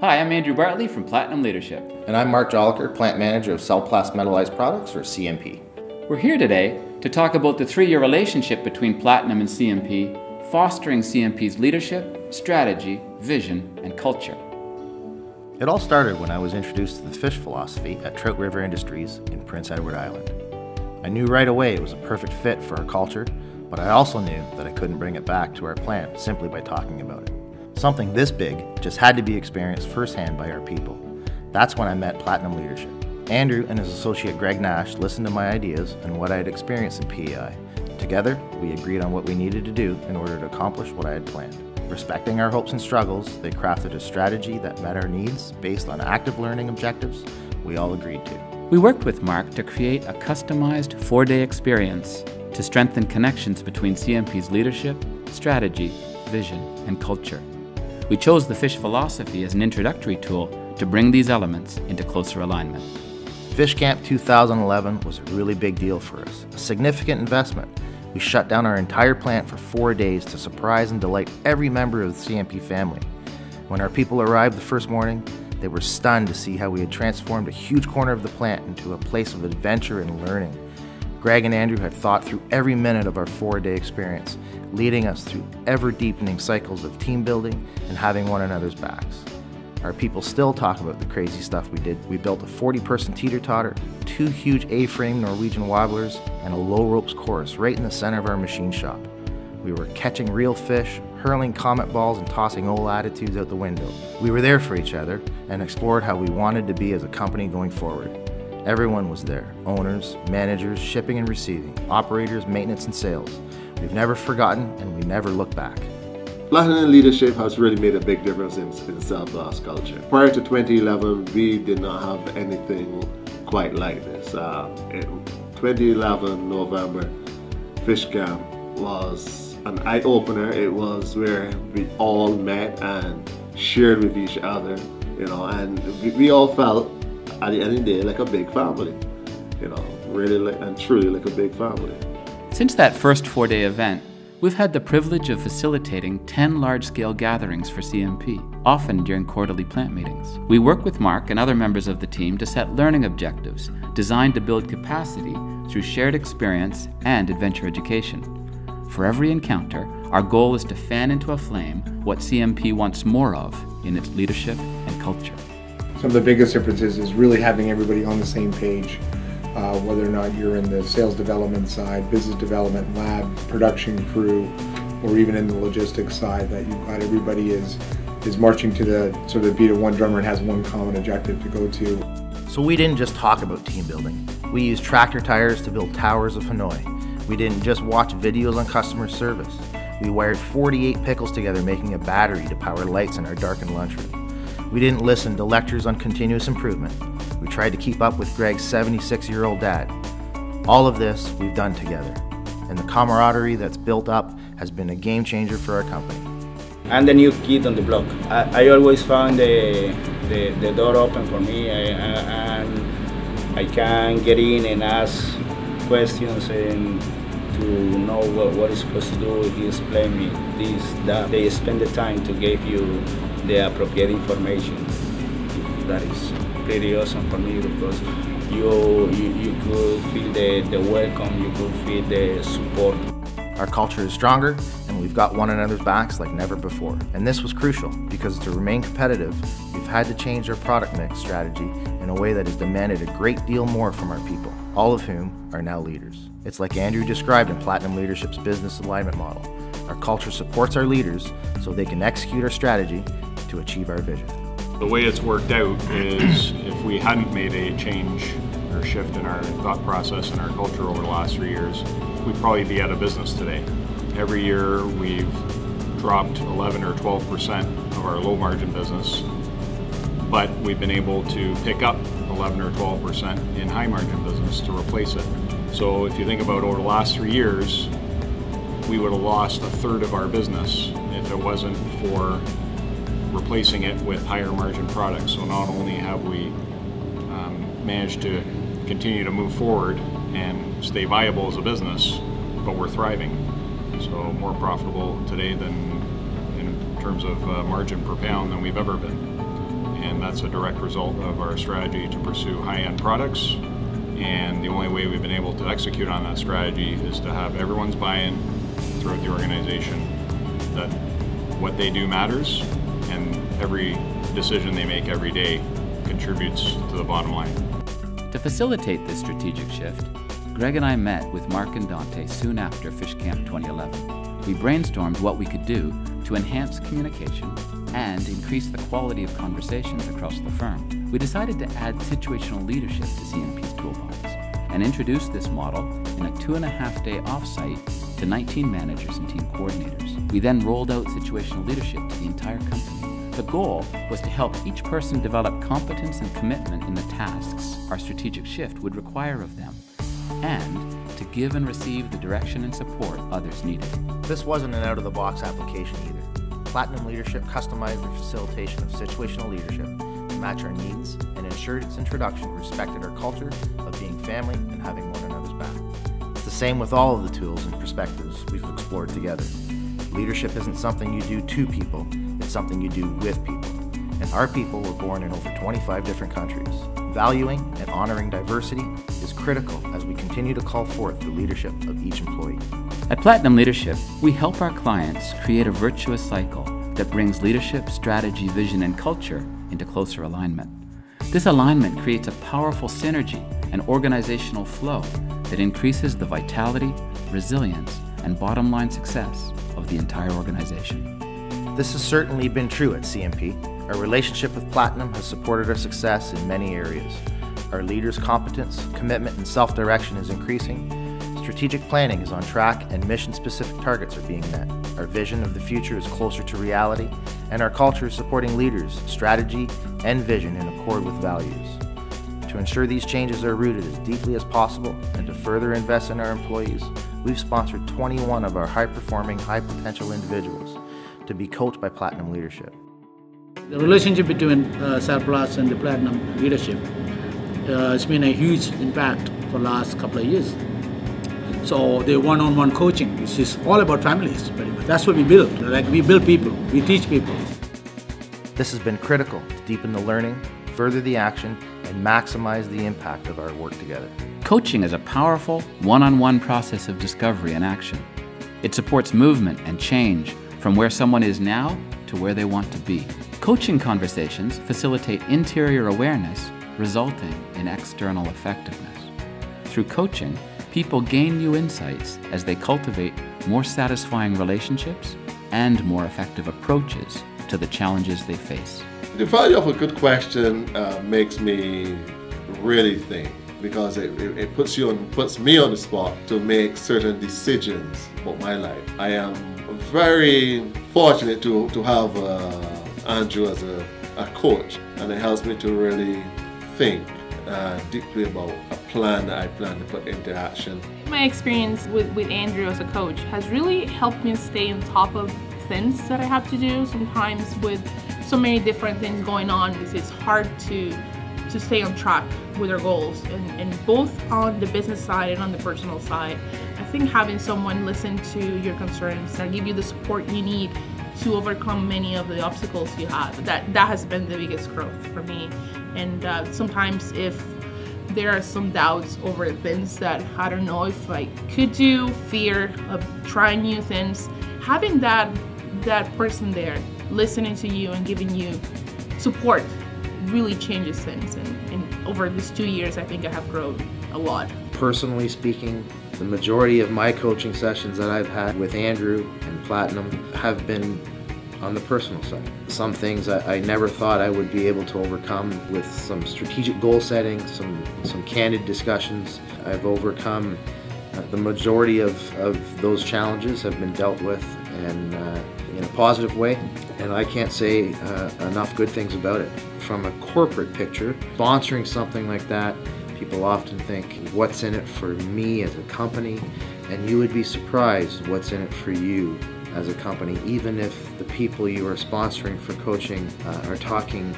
Hi, I'm Andrew Bartley from Platinum Leadership. And I'm Marc Jolicoeur, Plant Manager of Cellplast Metallized Products, or CMP. We're here today to talk about the 3-year relationship between Platinum and CMP, fostering CMP's leadership, strategy, vision, and culture. It all started when I was introduced to the fish philosophy at Trout River Industries in Prince Edward Island. I knew right away it was a perfect fit for our culture, but I also knew that I couldn't bring it back to our plant simply by talking about it. Something this big just had to be experienced firsthand by our people. That's when I met Platinum Leadership. Andrew and his associate Greg Nash listened to my ideas and what I had experienced in PEI. Together, we agreed on what we needed to do in order to accomplish what I had planned. Respecting our hopes and struggles, they crafted a strategy that met our needs based on active learning objectives we all agreed to. We worked with Marc to create a customized 4-day experience to strengthen connections between CMP's leadership, strategy, vision, and culture. We chose the fish philosophy as an introductory tool to bring these elements into closer alignment. Fish Camp 2011 was a really big deal for us, a significant investment. We shut down our entire plant for 4 days to surprise and delight every member of the CMP family. When our people arrived the first morning, they were stunned to see how we had transformed a huge corner of the plant into a place of adventure and learning. Greg and Andrew had thought through every minute of our 4-day experience, leading us through ever-deepening cycles of team building and having one another's backs. Our people still talk about the crazy stuff we did. We built a 40-person teeter-totter, 2 huge A-frame Norwegian wobblers, and a low ropes course right in the center of our machine shop. We were catching real fish, hurling comet balls, and tossing old attitudes out the window. We were there for each other and explored how we wanted to be as a company going forward. Everyone was there, owners, managers, shipping and receiving, operators, maintenance and sales. We've never forgotten and we never look back. Platinum Leadership has really made a big difference in Cellplast culture. Prior to 2011, we did not have anything quite like this. In 2011 November, Fish Camp was an eye-opener. It was where we all met and shared with each other, and we all felt at the end of the day like a big family, really and truly like a big family. Since that first 4-day event, we've had the privilege of facilitating 10 large-scale gatherings for CMP, often during quarterly plant meetings. We work with Marc and other members of the team to set learning objectives designed to build capacity through shared experience and adventure education. For every encounter, our goal is to fan into a flame what CMP wants more of in its leadership and culture. Some of the biggest differences is really having everybody on the same page, whether or not you're in the sales development side, business development, lab, production crew, or even in the logistics side, that you've got everybody is marching to the sort of beat of one drummer and has one common objective to go to. So we didn't just talk about team building. We used tractor tires to build towers of Hanoi. We didn't just watch videos on customer service. We wired 48 pickles together making a battery to power lights in our darkened lunchroom. We didn't listen to lectures on continuous improvement. We tried to keep up with Greg's 76-year-old dad. All of this we've done together, and the camaraderie that's built up has been a game changer for our company. I'm the new kid on the block. I always found the door open for me, and I can get in and ask questions and to know what is supposed to do. He explained me this, that. They spend the time to give you the appropriate information. That is pretty awesome for me because you could feel the welcome, you could feel the support. Our culture is stronger and we've got one another's backs like never before. And this was crucial because to remain competitive, we've had to change our product mix strategy in a way that has demanded a great deal more from our people, all of whom are now leaders. It's like Andrew described in Platinum Leadership's business alignment model. Our culture supports our leaders so they can execute our strategy to achieve our vision. The way it's worked out is if we hadn't made a change or shift in our thought process and our culture over the last 3 years, we'd probably be out of business today. Every year we've dropped 11 or 12% of our low margin business, but we've been able to pick up 11 or 12% in high margin business to replace it. So if you think about over the last 3 years, we would have lost a third of our business if it wasn't for replacing it with higher margin products. So not only have we managed to continue to move forward and stay viable as a business, but we're thriving. So more profitable today than in terms of margin per pound than we've ever been. and that's a direct result of our strategy to pursue high-end products. And the only way we've been able to execute on that strategy is to have everyone's buy-in throughout the organization, that what they do matters, and every decision they make every day contributes to the bottom line. To facilitate this strategic shift, Greg and I met with Marc and Dante soon after Fish Camp 2011. We brainstormed what we could do to enhance communication and increase the quality of conversations across the firm. We decided to add situational leadership to CMP's toolbox and introduce this model in a 2.5-day offsite to 19 managers and team coordinators. We then rolled out situational leadership to the entire company. The goal was to help each person develop competence and commitment in the tasks our strategic shift would require of them, and to give and receive the direction and support others needed. This wasn't an out-of-the-box application either. Platinum Leadership customized the facilitation of situational leadership to match our needs and ensured its introduction respected our culture of being family and having one another's back. It's the same with all of the tools and perspectives we've explored together. Leadership isn't something you do to people, it's something you do with people. And our people were born in over 25 different countries. Valuing and honoring diversity is critical as we continue to call forth the leadership of each employee. At Platinum Leadership, we help our clients create a virtuous cycle that brings leadership, strategy, vision, and culture into closer alignment. This alignment creates a powerful synergy and organizational flow that increases the vitality, resilience, and bottom line success of the entire organization. This has certainly been true at CMP. Our relationship with Platinum has supported our success in many areas. Our leaders' competence, commitment, and self-direction is increasing. Strategic planning is on track and mission-specific targets are being met. Our vision of the future is closer to reality, and our culture is supporting leaders' strategy and vision in accord with values. To ensure these changes are rooted as deeply as possible and to further invest in our employees, we've sponsored 21 of our high-performing, high-potential individuals to be coached by Platinum Leadership. The relationship between Surplus and the Platinum Leadership has been a huge impact for the last couple of years. So the one-on-one coaching, this is all about families, pretty much. That's what we build. Like, we build people, we teach people. This has been critical to deepen the learning, further the action, and maximize the impact of our work together. Coaching is a powerful, one-on-one process of discovery and action. It supports movement and change from where someone is now to where they want to be. Coaching conversations facilitate interior awareness, resulting in external effectiveness. Through coaching, people gain new insights as they cultivate more satisfying relationships and more effective approaches to the challenges they face. The value of a good question makes me really think, because it puts me on the spot to make certain decisions about my life. I am very fortunate to have Andrew as a coach, and it helps me to really think deeply about a plan that I plan to put into action. My experience with Andrew as a coach has really helped me stay on top of things that I have to do. Sometimes with so many different things going on, it's hard to stay on track with our goals, and both on the business side and on the personal side. I think having someone listen to your concerns and give you the support you need to overcome many of the obstacles you have, that has been the biggest growth for me. And sometimes if there are some doubts over things that I don't know if I could do, fear of trying new things, having that person there listening to you and giving you support really changes things. And over these 2 years, I think I have grown a lot. Personally speaking, the majority of my coaching sessions that I've had with Andrew and Platinum have been on the personal side. Some things I never thought I would be able to overcome with some strategic goal setting, some candid discussions. I've overcome the majority of those challenges have been dealt with and in a positive way, and I can't say enough good things about it. From a corporate picture, sponsoring something like that, people often think, what's in it for me as a company? And you would be surprised what's in it for you as a company, even if the people you are sponsoring for coaching are talking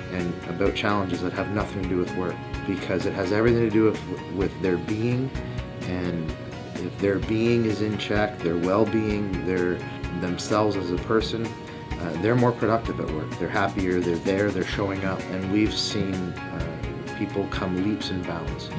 about challenges that have nothing to do with work, because it has everything to do with their being, and if their being is in check, their well-being, themselves as a person, they're more productive at work. They're happier, they're there, they're showing up, and we've seen people come leaps and bounds.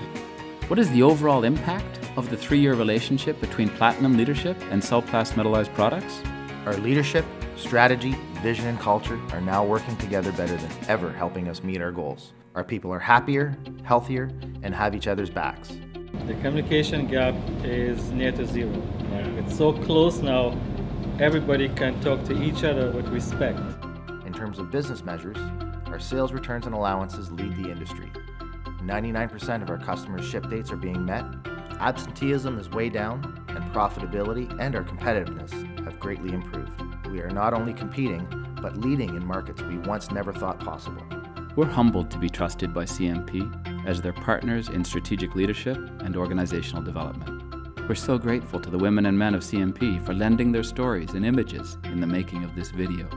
What is the overall impact of the 3-year relationship between Platinum Leadership and Celplast Metallized Products? Our leadership, strategy, vision, and culture are now working together better than ever, helping us meet our goals. Our people are happier, healthier, and have each other's backs. The communication gap is near to zero. It's so close now, everybody can talk to each other with respect. In terms of business measures, our sales returns and allowances lead the industry. 99% of our customers' ship dates are being met, absenteeism is way down, and profitability and our competitiveness have greatly improved. We are not only competing, but leading in markets we once never thought possible. We're humbled to be trusted by CMP as their partners in strategic leadership and organizational development. We're so grateful to the women and men of CMP for lending their stories and images in the making of this video,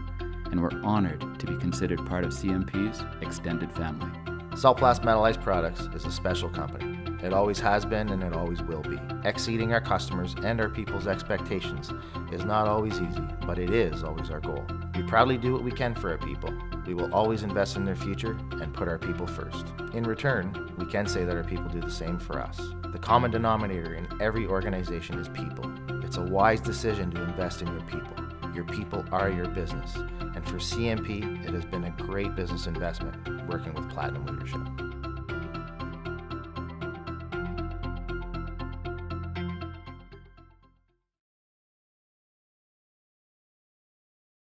and we're honored to be considered part of CMP's extended family. Celplast Metallized Products is a special company. It always has been and it always will be. Exceeding our customers and our people's expectations is not always easy, but it is always our goal. We proudly do what we can for our people. We will always invest in their future and put our people first. In return, we can say that our people do the same for us. The common denominator in every organization is people. It's a wise decision to invest in your people. Your people are your business. And for CMP, it has been a great business investment working with Platinum Leadership.